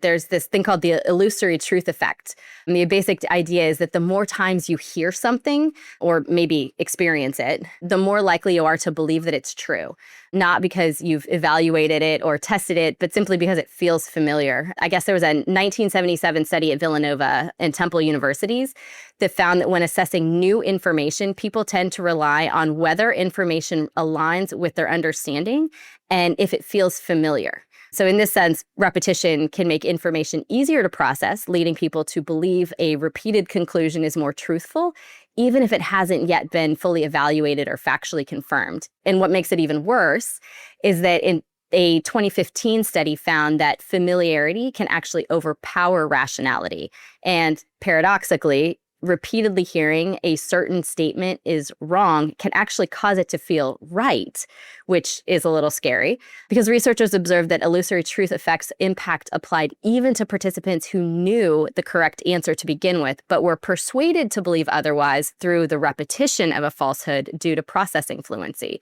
There's this thing called the illusory truth effect. And the basic idea is that the more times you hear something or maybe experience it, the more likely you are to believe that it's true. Not because you've evaluated it or tested it, but simply because it feels familiar. I guess there was a 1977 study at Villanova and Temple universities that found that when assessing new information, people tend to rely on whether information aligns with their understanding and if it feels familiar. So in this sense, repetition can make information easier to process, leading people to believe a repeated conclusion is more truthful, even if it hasn't yet been fully evaluated or factually confirmed. And what makes it even worse is that in a 2015 study found that familiarity can actually overpower rationality. And paradoxically, repeatedly hearing a certain statement is wrong can actually cause it to feel right, which is a little scary because researchers observed that illusory truth effects impact applied even to participants who knew the correct answer to begin with, but were persuaded to believe otherwise through the repetition of a falsehood due to processing fluency.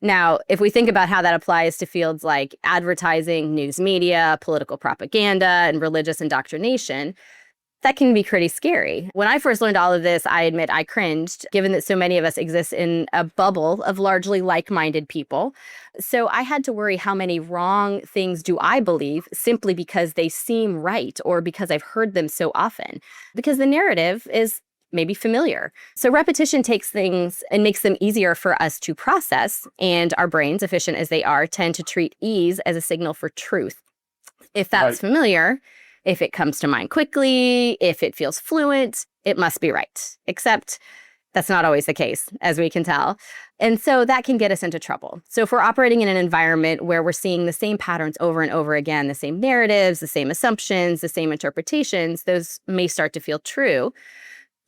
Now, if we think about how that applies to fields like advertising, news media, political propaganda, and religious indoctrination, that can be pretty scary. When I first learned all of this, I admit I cringed, given that so many of us exist in a bubble of largely like-minded people. So I had to worry, how many wrong things do I believe simply because they seem right or because I've heard them so often? Because the narrative is maybe familiar. So repetition takes things and makes them easier for us to process, and our brains, efficient as they are, tend to treat ease as a signal for truth. If that's familiar, if it comes to mind quickly, if it feels fluent, it must be right. Except that's not always the case, as we can tell. And so that can get us into trouble. So if we're operating in an environment where we're seeing the same patterns over and over again, the same narratives, the same assumptions, the same interpretations, those may start to feel true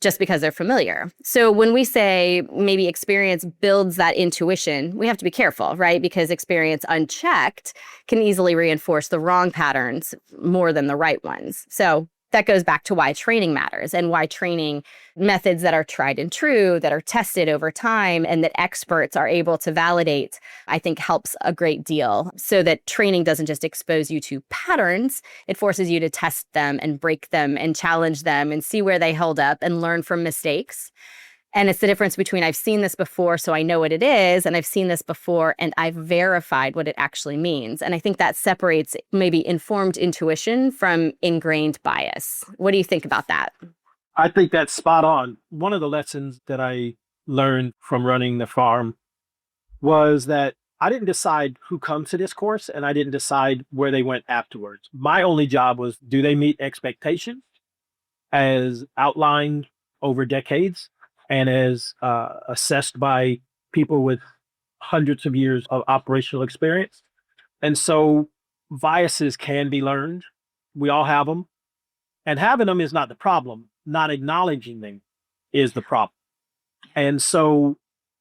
just because they're familiar. So when we say maybe experience builds that intuition, we have to be careful, right? Because experience unchecked can easily reinforce the wrong patterns more than the right ones. So that goes back to why training matters and why training methods that are tried and true, that are tested over time, and that experts are able to validate, I think helps a great deal, so that training doesn't just expose you to patterns, it forces you to test them and break them and challenge them and see where they hold up and learn from mistakes. And it's the difference between I've seen this before, so I know what it is, and I've seen this before, and I've verified what it actually means. And I think that separates maybe informed intuition from ingrained bias. What do you think about that? I think that's spot on. One of the lessons that I learned from running the farm was that I didn't decide who comes to this course, and I didn't decide where they went afterwards. My only job was, do they meet expectations as outlined over decades and as assessed by people with hundreds of years of operational experience? And so biases can be learned. We all have them. And having them is not the problem. Not acknowledging them is the problem. And so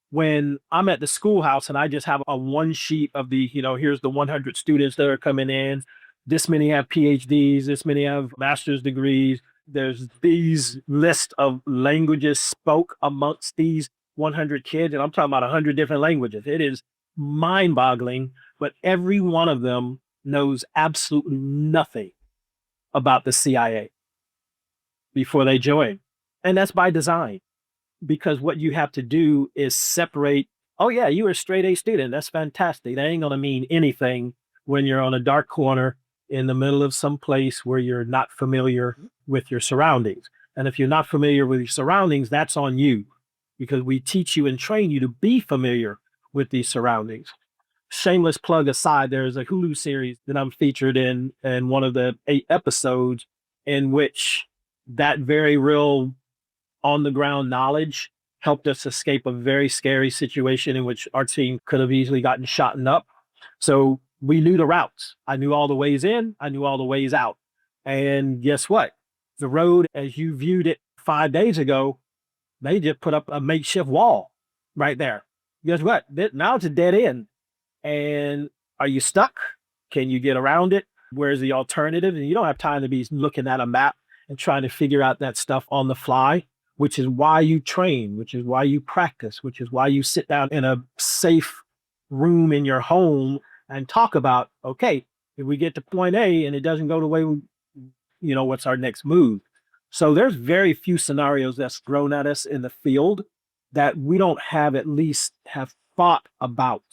when I'm at the schoolhouse and I just have a one sheet of the, here's the 100 students that are coming in, this many have PhDs, this many have master's degrees, there's these list of languages spoke amongst these 100 kids, and I'm talking about 100 different languages. It is mind-boggling, but every one of them knows absolutely nothing about the CIA before they join. And that's by design, because what you have to do is separate, oh yeah, you were a straight A student. That's fantastic. That ain't going to mean anything when you're on a dark corner in the middle of some place where you're not familiar with your surroundings. And if you're not familiar with your surroundings, that's on you, because we teach you and train you to be familiar with these surroundings. Shameless plug aside, there's a Hulu series that I'm featured in one of the 8 episodes in which that very real on the ground knowledge helped us escape a very scary situation in which our team could have easily gotten shot up. So we knew the routes. I knew all the ways in, I knew all the ways out. And guess what? The road, as you viewed it 5 days ago, they just put up a makeshift wall right there. Guess what? Now it's a dead end. And are you stuck? Can you get around it? Where's the alternative? And you don't have time to be looking at a map and trying to figure out that stuff on the fly, which is why you train, which is why you practice, which is why you sit down in a safe room in your home and talk about, okay, if we get to point A and it doesn't go the way what's our next move? So there's very few scenarios that's thrown at us in the field that we don't have at least have thought about.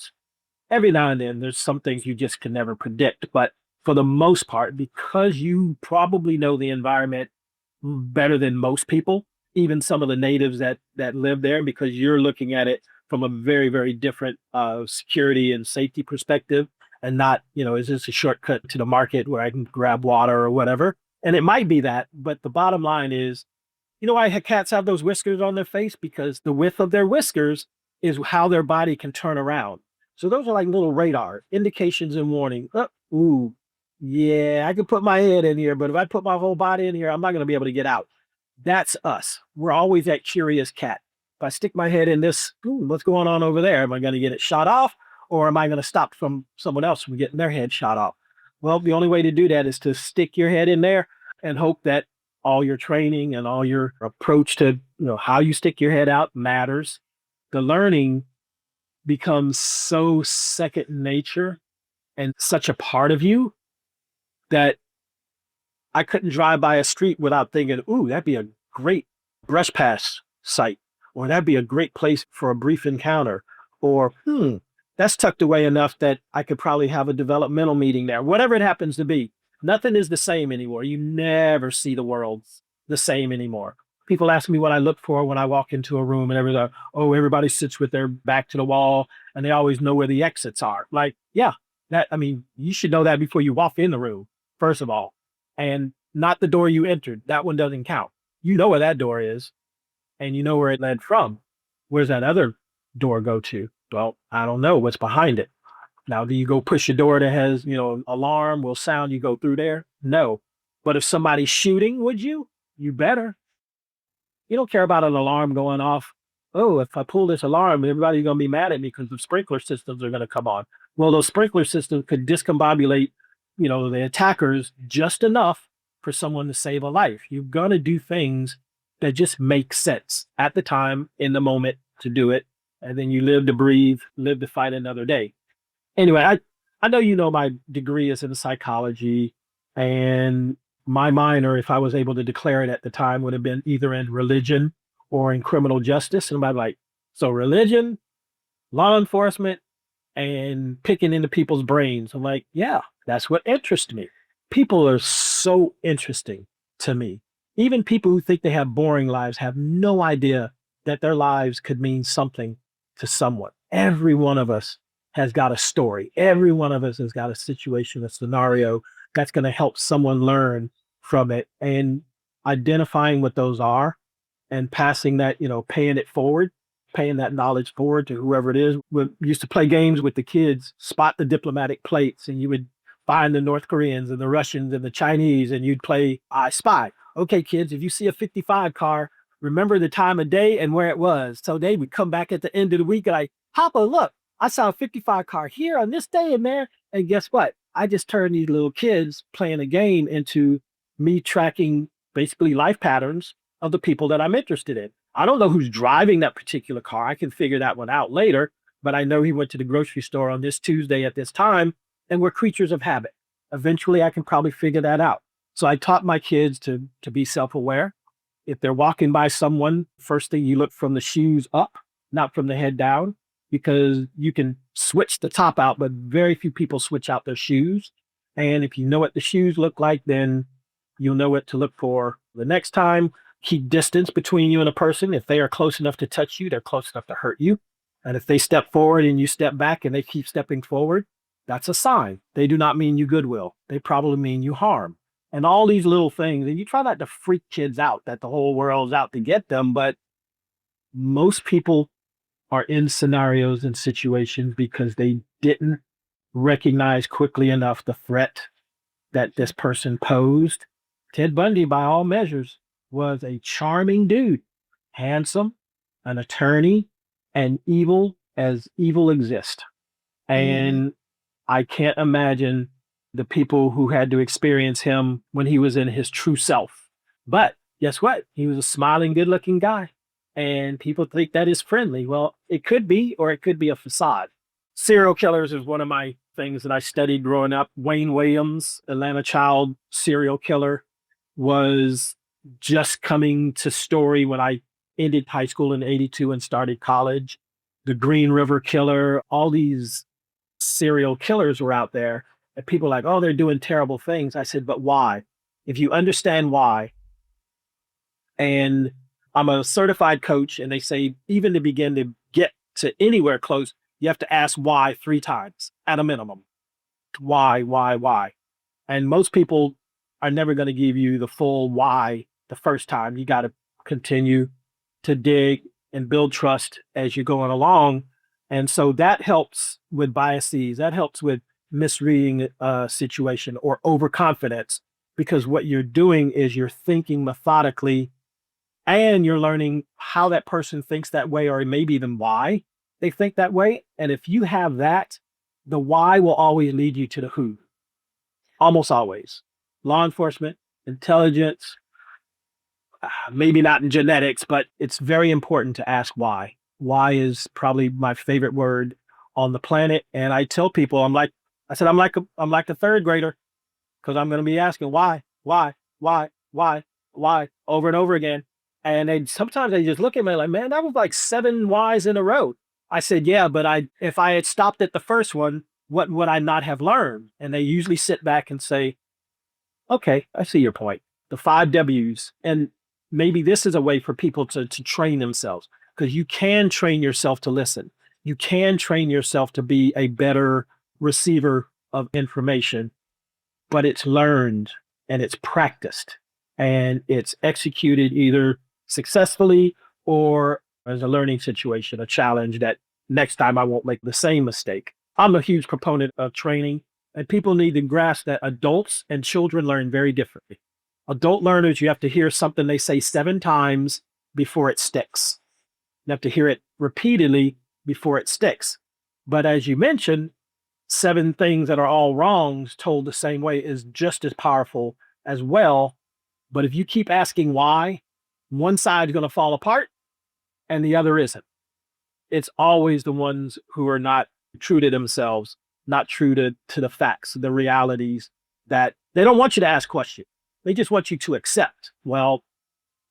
Every now and then, there's some things you just can never predict. But for the most part, because you probably know the environment better than most people, even some of the natives that live there, because you're looking at it from a very, very different security and safety perspective, and not, is this a shortcut to the market where I can grab water or whatever? And it might be that, but the bottom line is, why cats have those whiskers on their face? Because the width of their whiskers is how their body can turn around. So those are like little radar indications and warning. Oh, ooh, yeah, I can put my head in here, but if I put my whole body in here, I'm not going to be able to get out. That's us. We're always that curious cat. If I stick my head in this, ooh, what's going on over there? Am I going to get it shot off, or am I going to stop from someone else from getting their head shot off? Well, the only way to do that is to stick your head in there and hope that all your training and all your approach to how you stick your head out matters. The learning becomes so second nature and such a part of you that I couldn't drive by a street without thinking, ooh, that'd be a great brush pass site, or that'd be a great place for a brief encounter, or that's tucked away enough that I could probably have a developmental meeting there. Whatever it happens to be, nothing is the same anymore. You never see the world the same anymore. People ask me what I look for when I walk into a room, and everybody sits with their back to the wall and they always know where the exits are. Like, yeah, you should know that before you walk in the room, first of all, and not the door you entered. That one doesn't count. You know where that door is, and you know where it led from. Where's that other door go to? Well, I don't know what's behind it. Now, do you go push a door that has, alarm will sound, you go through there? No. But if somebody's shooting, would you? You better. You don't care about an alarm going off. Oh, if I pull this alarm, everybody's going to be mad at me because the sprinkler systems are going to come on. Well, those sprinkler systems could discombobulate, the attackers just enough for someone to save a life. You're going to do things that just make sense at the time, in the moment, to do it. And then you live to breathe, live to fight another day. Anyway, I know my degree is in psychology, and my minor, if I was able to declare it at the time, would have been either in religion or in criminal justice. And I'm like, so religion, law enforcement, and picking into people's brains. I'm like, yeah, that's what interests me. People are so interesting to me. Even people who think they have boring lives have no idea that their lives could mean something to someone. Every one of us has got a story. Every one of us has got a situation, a scenario that's going to help someone learn from it, and identifying what those are and passing that, paying it forward, paying that knowledge forward to whoever it is. We used to play games with the kids, spot the diplomatic plates, and you would find the North Koreans and the Russians and the Chinese, and you'd play I Spy. Okay, kids, if you see a 55 car, remember the time of day and where it was. So they would come back at the end of the week and Papa, look, I saw a 55 car here on this day and there. And guess what? I just turned these little kids playing a game into me tracking basically life patterns of the people that I'm interested in. I don't know who's driving that particular car. I can figure that one out later, but I know he went to the grocery store on this Tuesday at this time, and we're creatures of habit. Eventually, I can probably figure that out. So I taught my kids to be self-aware. If they're walking by someone, first thing you look from the shoes up, not from the head down, because you can switch the top out, but very few people switch out their shoes. And if you know what the shoes look like, then you'll know what to look for the next time. Keep distance between you and a person. If they are close enough to touch you, they're close enough to hurt you. And if they step forward and you step back and they keep stepping forward, that's a sign. They do not mean you goodwill. They probably mean you harm. And all these little things, and you try not to freak kids out that the whole world's out to get them, but most people are in scenarios and situations because they didn't recognize quickly enough the threat that this person posed. Ted Bundy, by all measures, was a charming dude, handsome, an attorney, and evil as evil exists. And I can't imagine the people who had to experience him when he was in his true self. But guess what? He was a smiling, good looking guy. And people think that is friendly. Well, it could be, or it could be a facade. Serial killers is one of my things that I studied growing up. Wayne Williams, Atlanta child serial killer. was just coming to story when I ended high school in 82 and started college. The Green River Killer, all these serial killers were out there. And people were like, oh, they're doing terrible things. I said, but why? If you understand why, and I'm a certified coach, and they say even to begin to get to anywhere close, you have to ask why 3 times at a minimum. Why? And most people are never going to give you the full why the first time. You got to continue to dig and build trust as you're going along. And so that helps with biases. That helps with misreading a situation or overconfidence, because what you're doing is you're thinking methodically and you're learning how that person thinks that way, or maybe even why they think that way. And if you have that, the why will always lead you to the who, almost always. Law enforcement, intelligence, maybe not in genetics, but it's very important to ask why. Why is probably my favorite word on the planet. And I tell people, I'm like a third grader, because I'm going to be asking why, over and over again. And sometimes they just look at me like, man, that was like 7 whys in a row. I said, yeah, but if I had stopped at the first one, what would I not have learned? And they usually sit back and say, okay, I see your point. The 5 W's. And maybe this is a way for people to train themselves, because you can train yourself to listen. You can train yourself to be a better receiver of information, but it's learned and it's practiced and it's executed either successfully or as a learning situation, a challenge that next time I won't make the same mistake. I'm a huge proponent of training, and people need to grasp that adults and children learn very differently. Adult learners, you have to hear something they say 7 times before it sticks. You have to hear it repeatedly before it sticks. But as you mentioned, 7 things that are all wrongs told the same way is just as powerful as well. But if you keep asking why, one side is going to fall apart and the other isn't. It's always the ones who are not true to themselves, not true to the facts, the realities, that they don't want you to ask questions. They just want you to accept. Well,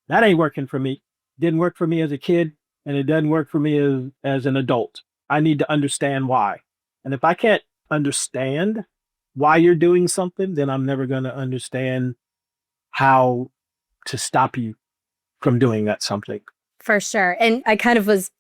that ain't working for me. Didn't work for me as a kid, and it doesn't work for me as an adult. I need to understand why. And if I can't understand why you're doing something, then I'm never going to understand how to stop you from doing that something. For sure. And I kind of was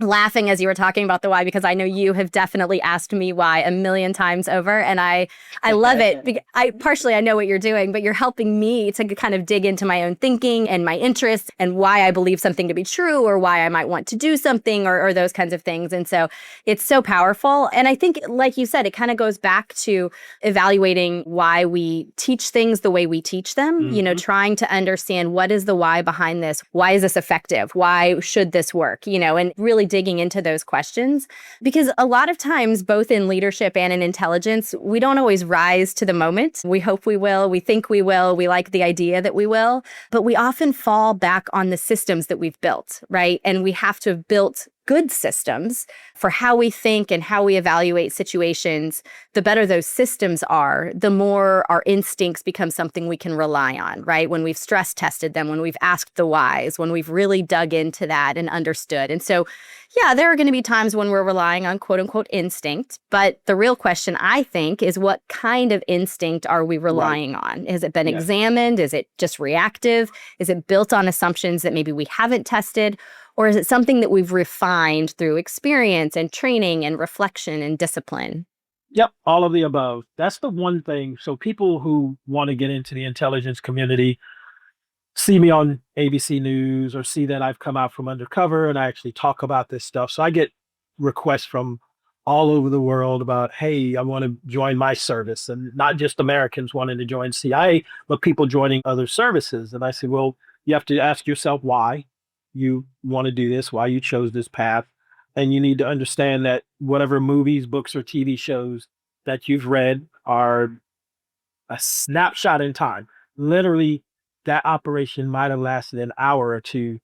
laughing as you were talking about the why, because I know you have definitely asked me why a million times over, and I love it. I know what you're doing, but you're helping me to kind of dig into my own thinking and my interests and why I believe something to be true, or why I might want to do something, or those kinds of things. And so it's so powerful. And I think, like you said, it kind of goes back to evaluating why we teach things the way we teach them, trying to understand what is the why behind this. Why is this effective? Why should this work? And really digging into those questions, because a lot of times, both in leadership and in intelligence, we don't always rise to the moment. We hope we will. We think we will. We like the idea that we will, but we often fall back on the systems that we've built, right? And we have to have built good systems for how we think and how we evaluate situations. The better those systems are, the more our instincts become something we can rely on, right? When we've stress tested them, when we've asked the whys, when we've really dug into that and understood. And so, yeah, there are going to be times when we're relying on quote unquote instinct. But the real question, I think, is what kind of instinct are we relying on? Has it been examined? Is it just reactive? Is it built on assumptions that maybe we haven't tested? Or is it something that we've refined through experience and training and reflection and discipline? Yep, all of the above. That's the one thing. So people who want to get into the intelligence community see me on ABC News or see that I've come out from undercover and I actually talk about this stuff. So I get requests from all over the world about, hey, I want to join my service. And not just Americans wanting to join CIA, but people joining other services. And I say, well, you have to ask yourself why you want to do this, why you chose this path. And you need to understand that whatever movies, books, or TV shows that you've read are a snapshot in time. Literally, that operation might have lasted an hour or two,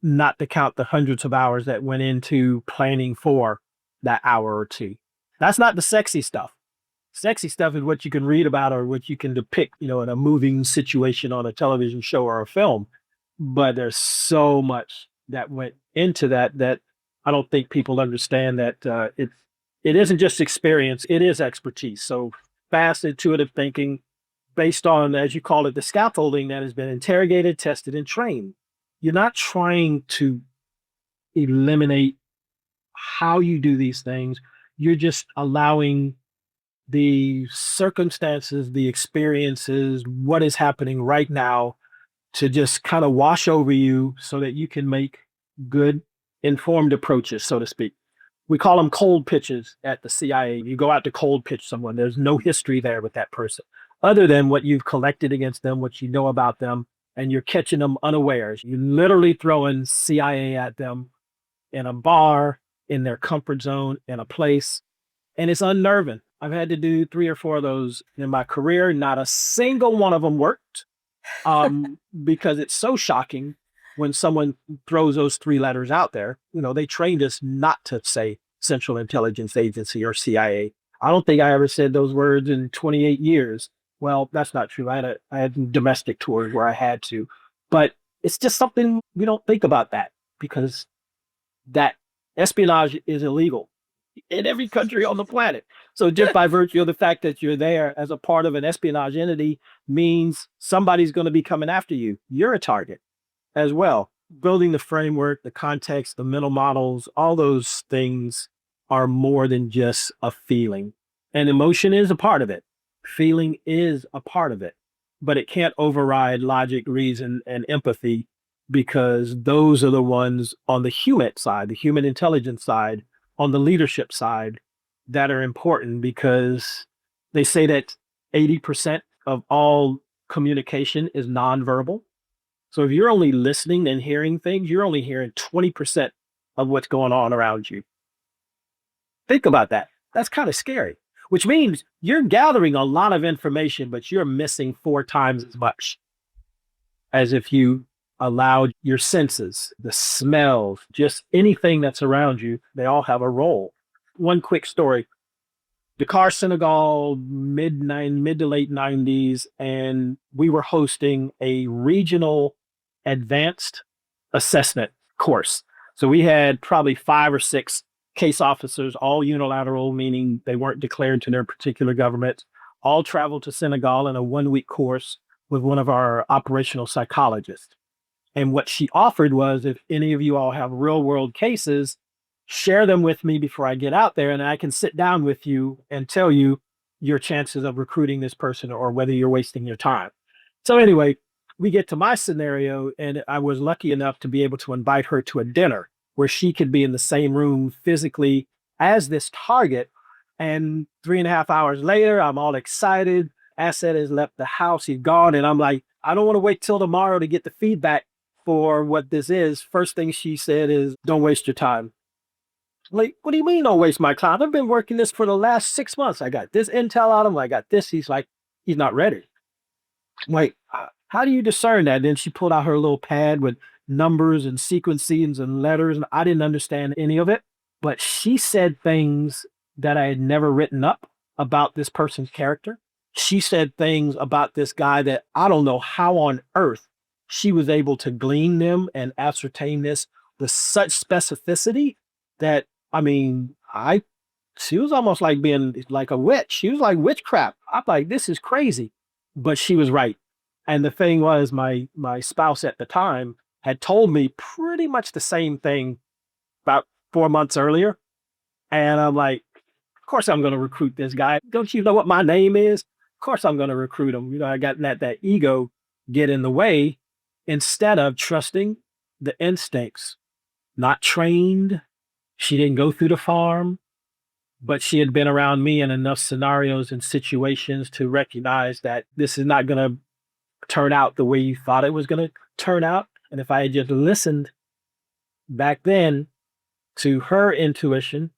not to count the hundreds of hours that went into planning for that hour or two. That's not the sexy stuff. Sexy stuff is what you can read about or what you can depict, in a moving situation on a television show or a film. But there's so much that went into that I don't think people understand that it isn't just experience, it is expertise. So fast, intuitive thinking based on, as you call it, the scaffolding that has been interrogated, tested, and trained. You're not trying to eliminate how you do these things. You're just allowing the circumstances, the experiences, what is happening right now to just kind of wash over you so that you can make good, informed approaches, so to speak. We call them cold pitches at the CIA. You go out to cold pitch someone, there's no history there with that person other than what you've collected against them, what you know about them, and you're catching them unawares. You're literally throwing CIA at them in a bar, in their comfort zone, in a place, and it's unnerving. I've had to do 3 or 4 of those in my career. Not a single one of them worked because it's so shocking when someone throws those 3 letters out there. They trained us not to say Central Intelligence Agency or CIA. I don't think I ever said those words in 28 years. Well, that's not true. I had domestic tours where I had to, but it's just something we don't think about that because that espionage is illegal in every country on the planet. So just by virtue of the fact that you're there as a part of an espionage entity means somebody's going to be coming after you. You're a target as well. Building the framework, the context, the mental models, all those things are more than just a feeling. And emotion is a part of it. Feeling is a part of it, but it can't override logic, reason, and empathy because those are the ones on the human side, the human intelligence side, on the leadership side that are important because they say that 80% of all communication is nonverbal. So if you're only listening and hearing things, you're only hearing 20% of what's going on around you. Think about that. That's kind of scary, which means you're gathering a lot of information, but you're missing 4 times as much as if you allowed your senses, the smells, just anything that's around you, they all have a role. One quick story. Dakar, Senegal, mid to late 90s, and we were hosting a regional advanced assessment course. So we had probably 5 or 6 case officers, all unilateral, meaning they weren't declared to their particular government, all traveled to Senegal in a 1-week course with one of our operational psychologists. And what she offered was, if any of you all have real world cases, share them with me before I get out there and I can sit down with you and tell you your chances of recruiting this person or whether you're wasting your time. So anyway, we get to my scenario and I was lucky enough to be able to invite her to a dinner where she could be in the same room physically as this target. And 3.5 hours later, I'm all excited. Asset has left the house, he's gone. And I'm like, I don't want to wait till tomorrow to get the feedback for what this is. First thing she said is, don't waste your time. Like, what do you mean don't waste my time? I've been working this for the last 6 months. I got this intel out of him. I got this. He's like, he's not ready. I'm like, how do you discern that? And then she pulled out her little pad with numbers and sequencings and letters. And I didn't understand any of it. But she said things that I had never written up about this person's character. She said things about this guy that I don't know how on earth she was able to glean them and ascertain this with such specificity that, I mean, she was almost like being like a witch. She was like witchcraft. I'm like, this is crazy. But she was right. And the thing was, my spouse at the time had told me pretty much the same thing about 4 months earlier. And I'm like, of course I'm going to recruit this guy. Don't you know what my name is? Of course I'm going to recruit him. I got that ego get in the way instead of trusting the instincts. Not trained. She didn't go through the farm, but she had been around me in enough scenarios and situations to recognize that this is not going to turn out the way you thought it was going to turn out. And if I had just listened back then to her intuition,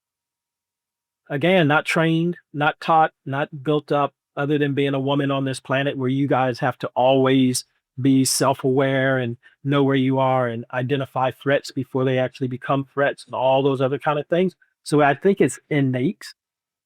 again, not trained, not taught, not built up, other than being a woman on this planet where you guys have to always be self-aware and know where you are and identify threats before they actually become threats and all those other kind of things. So I think it's innate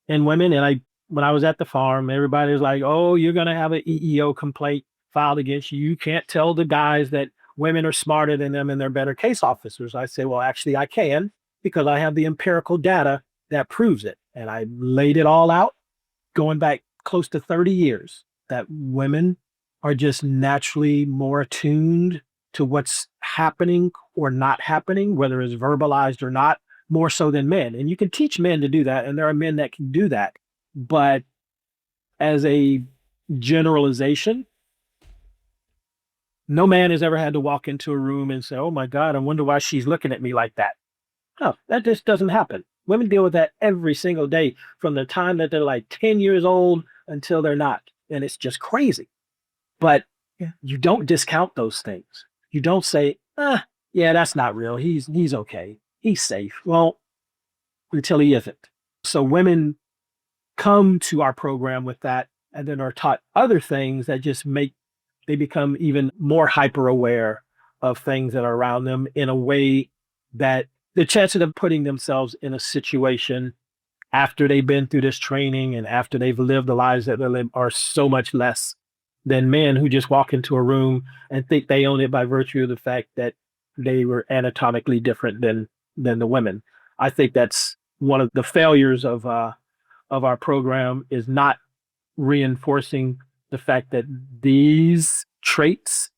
in women. And when I was at the farm, everybody was like, oh, you're going to have an EEO complaint filed against you. You can't tell the guys that women are smarter than them and they're better case officers. I say, well, actually, I can because I have the empirical data that proves it. And I laid it all out going back close to 30 years that women are just naturally more attuned to what's happening or not happening, whether it's verbalized or not, more so than men. And you can teach men to do that, and there are men that can do that. But as a generalization, no man has ever had to walk into a room and say, oh my God, I wonder why she's looking at me like that. No, that just doesn't happen. Women deal with that every single day from the time that they're like 10 years old until they're not. And it's just crazy. But you don't discount those things. You don't say, yeah, that's not real. He's okay. He's safe. Well, until he isn't. So women come to our program with that and then are taught other things that just make they become even more hyper aware of things that are around them in a way that the chances of putting themselves in a situation after they've been through this training and after they've lived the lives that they live are so much less than men who just walk into a room and think they own it by virtue of the fact that they were anatomically different than the women. I think that's one of the failures of our program is not reinforcing the fact that these traits,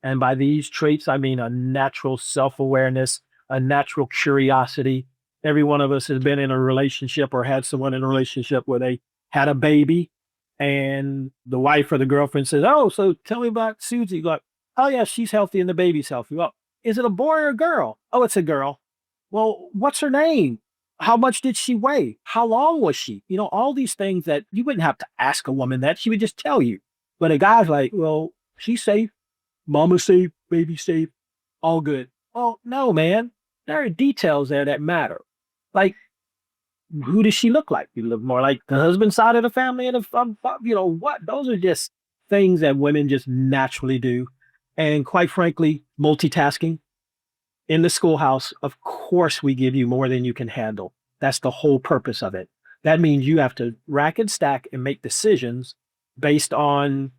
and by these traits, I mean a natural self-awareness, a natural curiosity. Every one of us has been in a relationship or had someone in a relationship where they had a baby and the wife or the girlfriend says, oh, so tell me about Susie. Like, oh yeah, she's healthy and the baby's healthy. Well, is it a boy or a girl? Oh, it's a girl. Well, what's her name? How much did she weigh? How long was she? You know, all these things that you wouldn't have to ask a woman that. She would just tell you. But a guy's like, well, she's safe. Mama's safe. Baby's safe. All good. Well, no, man. There are details there that matter. Like, who does she look like? You look more like the husband side of the family, and you know what? Those are just things that women just naturally do, and quite frankly, multitasking in the schoolhouse. Of course, we give you more than you can handle. That's the whole purpose of it. That means you have to rack and stack and make decisions based on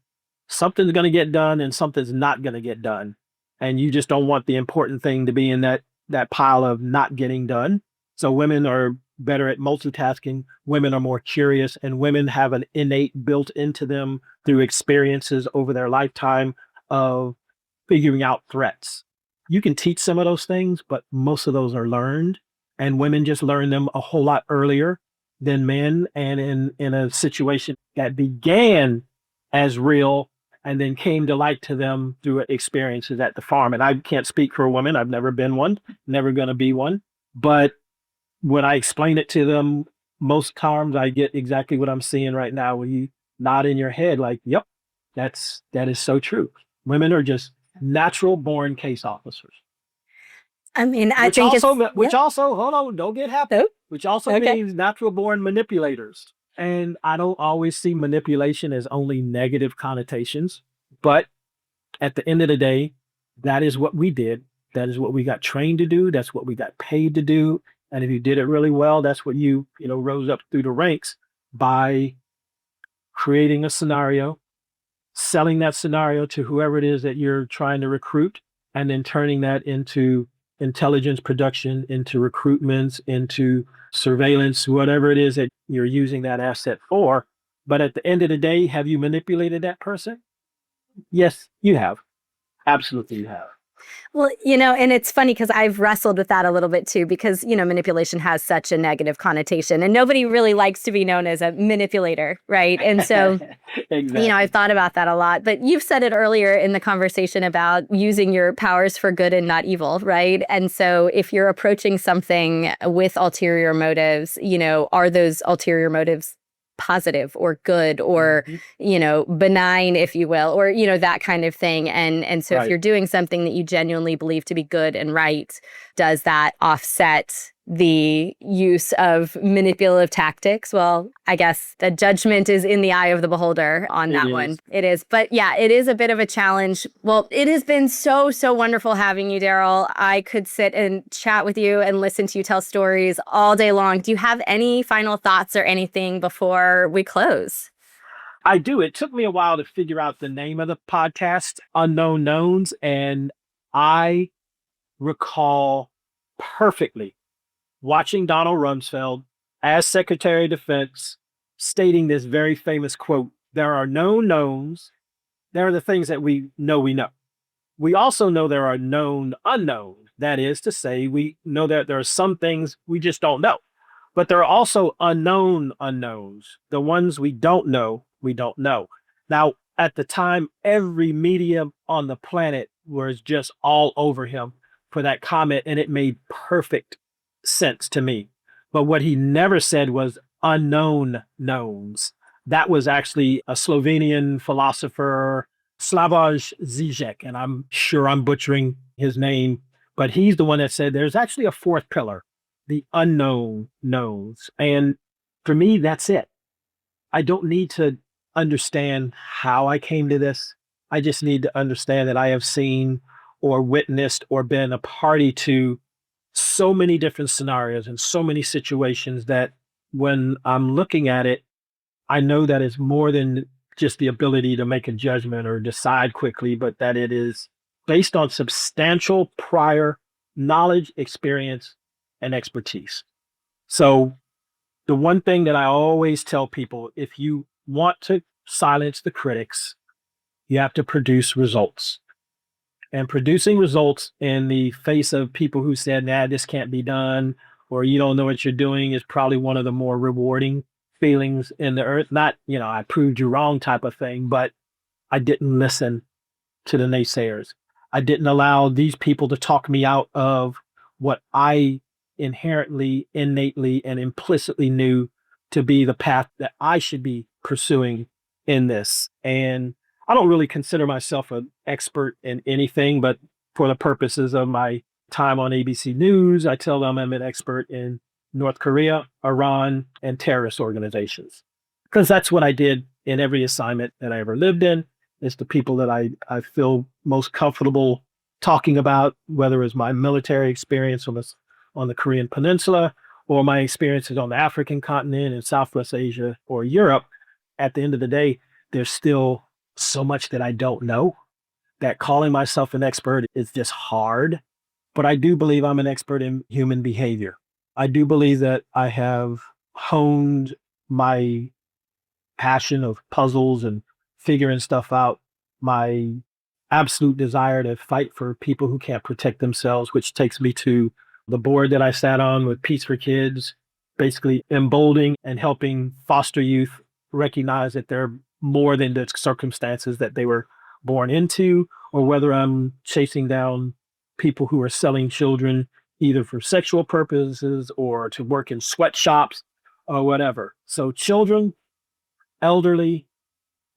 something's going to get done and something's not going to get done, and you just don't want the important thing to be in that pile of not getting done. So women are better at multitasking. Women are more curious, and women have an innate built into them through experiences over their lifetime of figuring out threats. You can teach some of those things, but most of those are learned, and women just learn them a whole lot earlier than men. And in a situation that began as real and then came to light to them through experiences at the farm. And I can't speak for a woman. I've never been one, never going to be one. But when I explain it to them, most times I get exactly what I'm seeing right now, where you nod in your head like, yep, that is so true. Women are just natural born case officers. I mean, I Which think also, it's, which yep. also, hold on, don't get happy. Oh, Which also okay. means natural born manipulators. And I don't always see manipulation as only negative connotations, but at the end of the day, that is what we did. That is what we got trained to do. That's what we got paid to do. And if you did it really well, that's what you rose up through the ranks by creating a scenario, selling that scenario to whoever it is that you're trying to recruit, and then turning that into intelligence production, into recruitments, into surveillance, whatever it is that you're using that asset for. But at the end of the day, have you manipulated that person? Yes, you have. Absolutely, you have. Well, and it's funny because I've wrestled with that a little bit too, because, manipulation has such a negative connotation and nobody really likes to be known as a manipulator, right? And so, Exactly. I've thought about that a lot. But you've said it earlier in the conversation about using your powers for good and not evil, right? And so if you're approaching something with ulterior motives, are those ulterior motives positive or good or benign, if you will, or that kind of thing. And so if Right. you're doing something that you genuinely believe to be good and right, does that offset the use of manipulative tactics. Well, I guess the judgment is in the eye of the beholder on It that is. one. It is. But yeah, it is a bit of a challenge. Well, it has been so, so wonderful having you, Darrell. I could sit and chat with you and listen to you tell stories all day long. Do you have any final thoughts or anything before we close? I do. It took me a while to figure out the name of the podcast, Unknown Knowns, and I recall perfectly watching Donald Rumsfeld as Secretary of Defense stating this very famous quote: "There are known knowns. There are the things that we know we know. We also know there are known unknowns. That is to say, we know that there are some things we just don't know. But there are also unknown unknowns. The ones we don't know, we don't know." Now, at the time, every medium on the planet was just all over him for that comment, and it made perfect sense to me. But what he never said was unknown knowns. That was actually a Slovenian philosopher, Slavoj Zizek, and I'm sure I'm butchering his name, but he's the one that said there's actually a fourth pillar, the unknown knowns. And for me, that's it. I don't need to understand how I came to this. I just need to understand that I have seen or witnessed or been a party to so many different scenarios and so many situations that when I'm looking at it, I know that it's more than just the ability to make a judgment or decide quickly, but that it is based on substantial prior knowledge, experience, and expertise. So, the one thing that I always tell people, if you want to silence the critics, you have to produce results. And producing results in the face of people who said, nah, this can't be done, or you don't know what you're doing, is probably one of the more rewarding feelings in the earth. Not, I proved you wrong type of thing, but I didn't listen to the naysayers. I didn't allow these people to talk me out of what I inherently, innately, and implicitly knew to be the path that I should be pursuing in this. And I don't really consider myself an expert in anything, but for the purposes of my time on ABC News, I tell them I'm an expert in North Korea, Iran, and terrorist organizations. Because that's what I did in every assignment that I ever lived in. It's the people that I feel most comfortable talking about, whether it's my military experience on the Korean Peninsula or my experiences on the African continent in Southwest Asia or Europe. At the end of the day, there's still so much that I don't know that calling myself an expert is just hard. But I do believe I'm an expert in human behavior. I do believe that I have honed my passion of puzzles and figuring stuff out, my absolute desire to fight for people who can't protect themselves, which takes me to the board that I sat on with Peace for Kids, basically emboldening and helping foster youth recognize that they're more than the circumstances that they were born into, or whether I'm chasing down people who are selling children either for sexual purposes or to work in sweatshops or whatever. So children, elderly,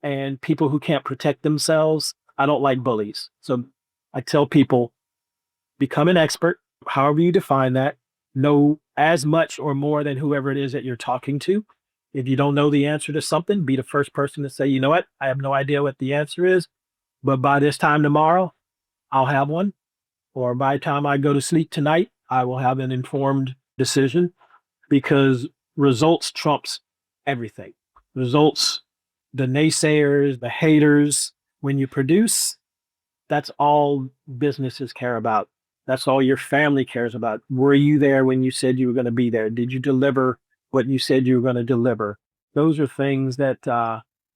and people who can't protect themselves, I don't like bullies. So I tell people, become an expert, however you define that, know as much or more than whoever it is that you're talking to. If you don't know the answer to something, be the first person to say, you know what, I have no idea what the answer is, but by this time tomorrow, I'll have one. Or by the time I go to sleep tonight, I will have an informed decision, because results trumps everything. Results, the naysayers, the haters, when you produce, that's all businesses care about. That's all your family cares about. Were you there when you said you were going to be there? Did you deliver what you said you were going to deliver? Those are things that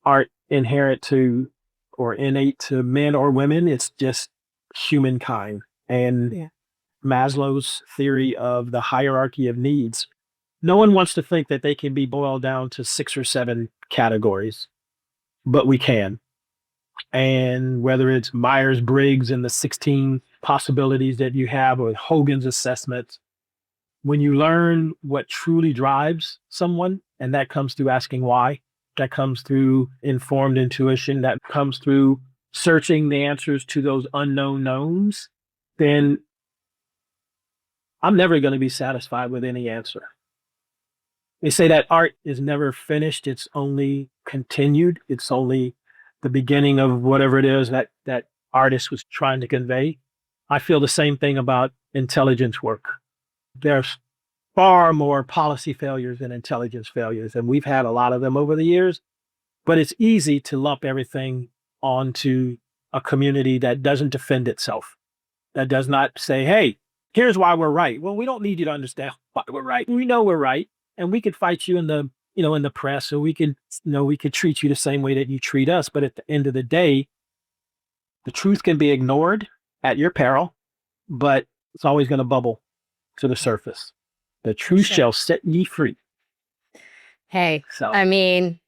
aren't inherent to or innate to men or women. It's just humankind. And yeah, Maslow's theory of the hierarchy of needs. No one wants to think that they can be boiled down to 6 or 7 categories, but we can. And whether it's Myers-Briggs and the 16 possibilities that you have, or Hogan's assessment, when you learn what truly drives someone, and that comes through asking why, that comes through informed intuition, that comes through searching the answers to those unknown knowns, then I'm never going to be satisfied with any answer. They say that art is never finished. It's only continued. It's only the beginning of whatever it is that that artist was trying to convey. I feel the same thing about intelligence work. There's far more policy failures than intelligence failures, and we've had a lot of them over the years. But it's easy to lump everything onto a community that doesn't defend itself, that does not say, hey, here's why we're right. Well, we don't need you to understand why we're right. We know we're right. And we could fight you in the, in the press, or we could, we could treat you the same way that you treat us. But at the end of the day, the truth can be ignored at your peril, but it's always going to bubble to the surface. The truth shall set ye free. Hey, So I mean,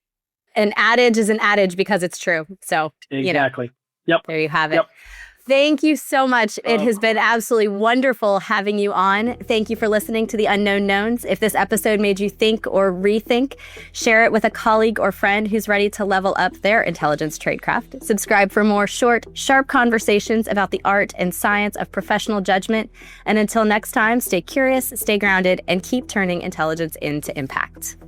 an adage is an adage because it's true. So, exactly. Yep. There you have it. Yep. Thank you so much. It has been absolutely wonderful having you on. Thank you for listening to The Unknown Knowns. If this episode made you think or rethink, share it with a colleague or friend who's ready to level up their intelligence tradecraft. Subscribe for more short, sharp conversations about the art and science of professional judgment. And until next time, stay curious, stay grounded, and keep turning intelligence into impact.